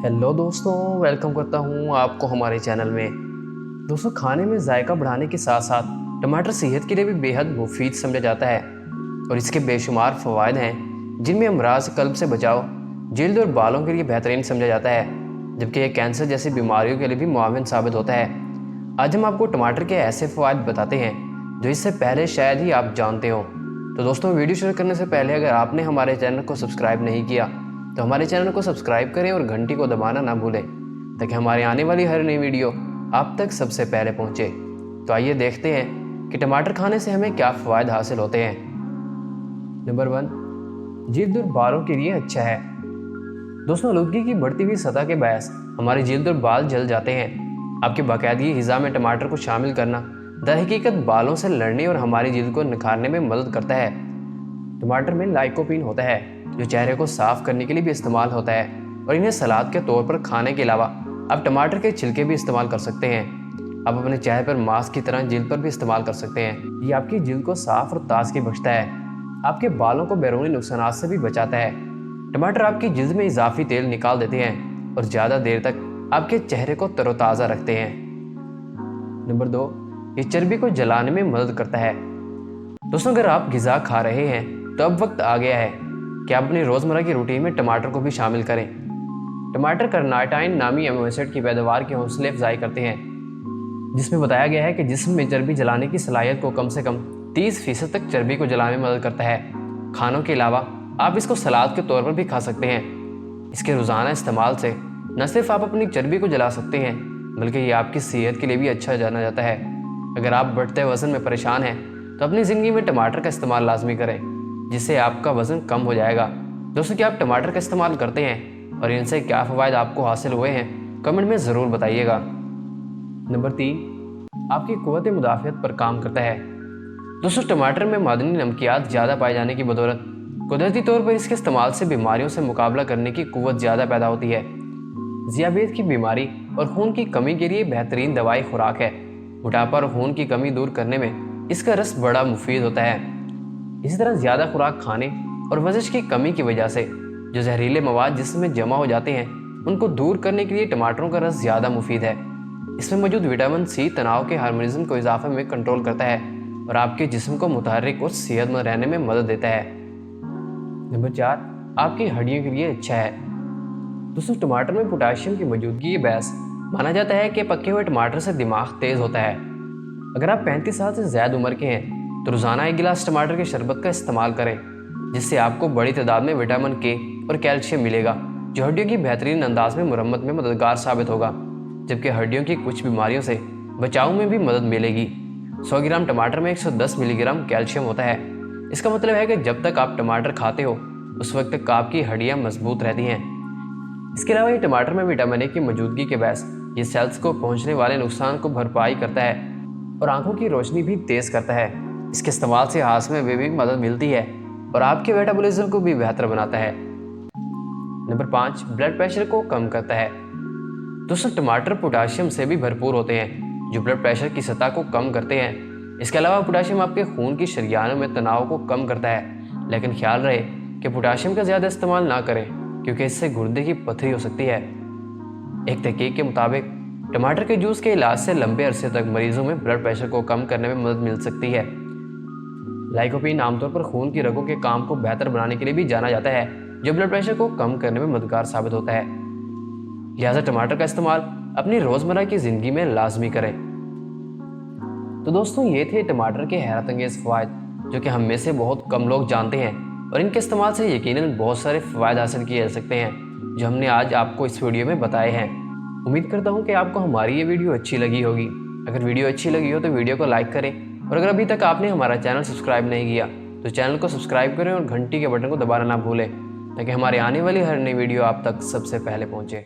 Hello दोस्तों, welcome करता हूँ आपको हमारे चैनल में। दोस्तों, खाने में जायका बढ़ाने के साथ साथ टमाटर सेहत के लिए भी बेहद मुफीद समझा जाता है और इसके बेशुमार फ़वाद हैं, जिनमें अमराज कल्ब से बचाव, जल्द और बालों के लिए बेहतरीन समझा जाता है, जबकि यह कैंसर जैसी बीमारियों के लिए भी मुआविन साबित होता है। आज हम आपको टमाटर के ऐसे फ़वाद बताते हैं जो इससे पहले शायद ही आप जानते हो। तो दोस्तों, वीडियो शुरू करने से पहले अगर आपने हमारे चैनल को सब्सक्राइब नहीं किया तो हमारे चैनल को सब्सक्राइब करें और घंटी को दबाना ना भूलें, ताकि हमारे आने वाली हर नई वीडियो आप तक सबसे पहले पहुंचे। तो आइए देखते हैं कि टमाटर खाने से हमें क्या फ़वाद हासिल होते हैं। नंबर 1, जिल्द और बालों के लिए अच्छा है। दोस्तों, आलूदगी की बढ़ती हुई सतह के बायस हमारी जिल्द और बाल जल जाते हैं। आपकी बाकायदगी ग़िज़ा में टमाटर को शामिल करना दरहकीकत बालों से लड़ने और हमारी जिल्द को निखारने में मदद करता है। टमाटर में लाइकोपीन होता है जो चेहरे को साफ करने के लिए भी इस्तेमाल होता है और इन्हें सलाद के तौर पर खाने के अलावा आप टमाटर के छिलके भी इस्तेमाल कर सकते हैं। आप अपने चेहरे पर मास्क की तरह जिल्द पर भी इस्तेमाल कर सकते हैं। ये आपकी जिल्द को साफ और ताजगी बख्शता है, आपके बालों को बैरूनी नुकसान से भी बचाता है। टमाटर आपकी जिल्द में इजाफी तेल निकाल देते हैं और ज़्यादा देर तक आपके चेहरे को तरोताज़ा रखते हैं। नंबर 2, ये चर्बी को जलाने में मदद करता है। दोस्तों, अगर आप ग़िज़ा खा रहे हैं तो अब वक्त आ गया है कि आप अपनी रोज़मर्रा की रूटीन में टमाटर को भी शामिल करें। टमाटर कार्नाटाइन नामी एमिनो एसिड की पैदावार की हौसला अफजाई करते हैं, जिसमें बताया गया है कि जिस्म में चर्बी जलाने की सलाहियत को कम से कम 30% तक चर्बी को जलाने में मदद करता है। खानों के अलावा आप इसको सलाद के तौर पर भी खा सकते हैं। इसके रोज़ाना इस्तेमाल से न सिर्फ आप अपनी चर्बी को जला सकते हैं, बल्कि ये आपकी सेहत के लिए भी अच्छा जाना जाता है। अगर आप बढ़ते वज़न में परेशान हैं तो अपनी ज़िंदगी में टमाटर का इस्तेमाल लाजमी करें, जिससे आपका वज़न कम हो जाएगा। दोस्तों, क्या आप टमाटर का इस्तेमाल करते हैं और इनसे क्या फ़वाद आपको हासिल हुए हैं, कमेंट में ज़रूर बताइएगा। नंबर 3, आपकी क़ुव्वत मुदाफ़ियत पर काम करता है। दोस्तों, टमाटर में मादनी नमकियात ज़्यादा पाए जाने की बदौलत कुदरती तौर पर इसके इस्तेमाल से बीमारियों से मुकाबला करने की क़ुव्वत ज़्यादा पैदा होती है। ज़ियाबेत की बीमारी और खून की कमी के लिए बेहतरीन दवाई खुराक है। मोटापा और खून की कमी दूर करने में इसका रस बड़ा मुफीद होता है। इसी तरह ज़्यादा खुराक खाने और वर्जिश की कमी की वजह से जो जहरीले मवाद जिस्म में जमा हो जाते हैं, उनको दूर करने के लिए टमाटरों का रस ज़्यादा मुफीद है। इसमें मौजूद विटामिन सी तनाव के हार्मोनिज़म को इजाफे में कंट्रोल करता है और आपके जिस्म को मुतहर्रिक और सेहतमंद रहने में मदद देता है। नंबर 4, आपकी हड्डियों के लिए अच्छा है। दोस्तों, टमाटर में पोटाशियम की मौजूदगी के बायस माना जाता है कि पके हुए टमाटर से दिमाग तेज़ होता है। अगर आप 35 साल से ज़्यादा उम्र के हैं तो रोज़ाना 1 गिलास टमाटर के शरबत का इस्तेमाल करें, जिससे आपको बड़ी तादाद में विटामिन के और कैल्शियम मिलेगा, जो हड्डियों की बेहतरीन अंदाज में मुरम्मत में मददगार साबित होगा, जबकि हड्डियों की कुछ बीमारियों से बचाव में भी मदद मिलेगी। 100 ग्राम टमाटर में 110 मिलीग्राम कैल्शियम होता है। इसका मतलब है कि जब तक आप टमाटर खाते हो उस वक्त तक आपकी हड्डियाँ मजबूत रहती हैं। इसके अलावा ये टमाटर में विटामिन ए की मौजूदगी के बायस ये सेल्स को पहुँचने वाले नुकसान को भरपाई करता है और आंखों की रोशनी भी तेज़ करता है। इसके इस्तेमाल से हाजमे में भी मदद मिलती है और आपके मेटाबॉलिज्म को भी बेहतर बनाता है। नंबर 5, ब्लड प्रेशर को कम करता है। दोस्तों, टमाटर पोटाशियम से भी भरपूर होते हैं, जो ब्लड प्रेशर की सतह को कम करते हैं। इसके अलावा पोटाशियम आपके खून की शरियानों में तनाव को कम करता है, लेकिन ख्याल रहे कि पोटाशियम का ज़्यादा इस्तेमाल ना करें, क्योंकि इससे गुर्दे की पथरी हो सकती है। एक तहकीक के मुताबिक टमाटर के जूस के इलाज से लंबे अरसे तक मरीजों में ब्लड प्रेशर को कम करने में मदद मिल सकती है। लाइकोपीन आमतौर पर खून की रगों के काम को बेहतर बनाने के लिए भी जाना जाता है, जो ब्लड प्रेशर को कम करने में मददगार साबित होता है। लिहाजा टमाटर का इस्तेमाल अपनी रोज़मर्रा की ज़िंदगी में लाजमी करें। तो दोस्तों, ये थे टमाटर के हैरत अंगेज़ फ़वाद, जो कि हम में से बहुत कम लोग जानते हैं और इनके इस्तेमाल से यकीनन बहुत सारे फ़वाद हासिल किए जा सकते हैं, जो हमने आज आपको इस वीडियो में बताए हैं। उम्मीद करता हूँ कि आपको हमारी ये वीडियो अच्छी लगी होगी। अगर वीडियो अच्छी लगी हो तो वीडियो को लाइक करें और अगर अभी तक आपने हमारा चैनल सब्सक्राइब नहीं किया तो चैनल को सब्सक्राइब करें और घंटी के बटन को दबाना ना भूलें, ताकि हमारे आने वाली हर नई वीडियो आप तक सबसे पहले पहुंचे।